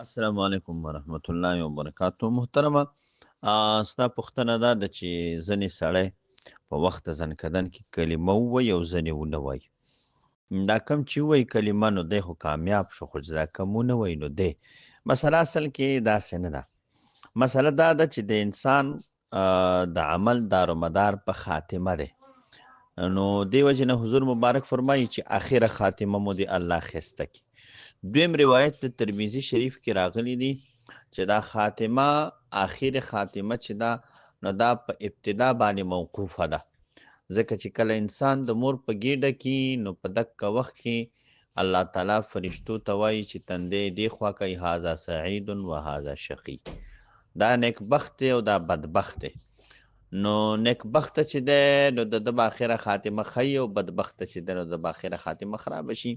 السلام علیکم ورحمت الله وبرکاتو. محترمه، ستا پوښتنه دا ده چې ځینې سړی په وخت ځنکدن کې کلمه ووایي او ځینې ونه وایي. دا کم چې ووایي کلمه نو دی خو کامیاب شو، خو چې دا کم ونه وایي نو دی. مسله اصل کې داسې نه ده. مسله دا ده چې د انسان د عمل دارومدار په خاتمه دی. نو دی وجه نه حضور مبارک فرمایي چې آخره خاتمه مو دی الله ښایسته کړي. دویم روایت د ترمذي شریف کې راغلی دی چې دا خاتمه آخر خاتمه چې دا نو دا په ابتدا باندې موقوفه ده، ځکه چې کله انسان د مور په ګیډه کې نو په دقه وخت کې الله تعالی فرشتو ته وایي چې تندې دی خوا کوي هذا سعید و هذا شقی، دا نیکبخت دی او دا بدبخت دی. نو نیکبخت چې دی نو د به آخره خاتمه ښه او بدبخت چې دی نو د به آخره خاتمه خرابه شي.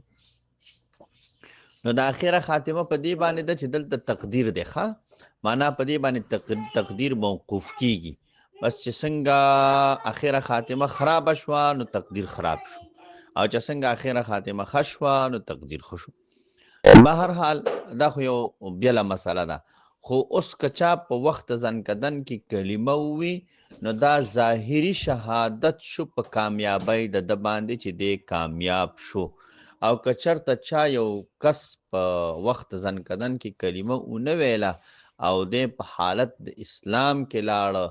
نو د آخره خاتمه په دې باندې ده چې دلته تقدیر دی، ښه معنا په دې باندې تقدیر موقوف کیږي. بس چې څنګه آخره خاتمه خرابه شوه نو تقدیر خراب شو، او چې څنګه آخره خاتمه ښه شوه نو تقدیر ښه شو. به هر حال دا خو یو بیله مسله ده. خو اوس که چا په وخت ځنکدن کې کلمه ووي نو دا ظاهري شهادت شو په کامیابۍ د ده باندې چې دی کامیاب شو. او که چرته چا یو کس په وخت ځنکدن کې کلمه ونه ویله او دی په حالت د اسلام کې لاړه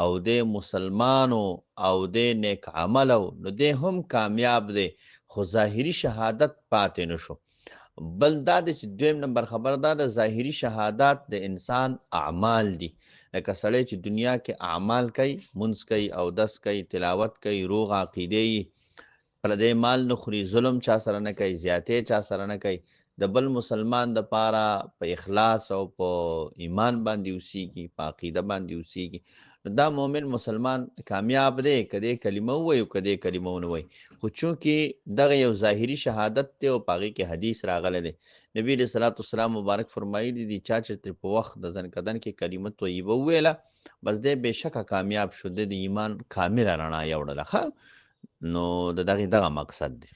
او دی مسلمانو او دی نیک عملو نو دی هم کامیاب دی، خو ظاهري شهادت پاتې نشو. بل دا دی چې دویم نمبر خبر دا ده ظاهري شهادات د انسان اعمال دي. لکه سړی چې دنیا کې اعمال کوي، منځ کوي، اودس کوي، تلاوت کوي، روغ عقیده یي، پردی مال نه خوري، ظلم چا سره نه کوي، زیاتې چا سره نه کوي، د بل مسلمان دپاره په اخلاص او په ایمان باندې اوسیږي، په عقیده باندې اوسیږي، نو دا مؤمن مسلمان کامیاب دی که دی کلمه ووایي او که دی کلمه ونه وایي. خو چونکې دغه یو ظاهري شهادت دی او په هغې کې حدیث راغلی دی، نبي علیه صلات وسلام مبارک فرمایلي دي چا چې په وخت د ځنکدن کې کلمه طیبه وویله بس دی بېشکه کامیاب شو، دی د ایمان کامله رڼا یې وړله. ښه نو د دغه مقصد دی.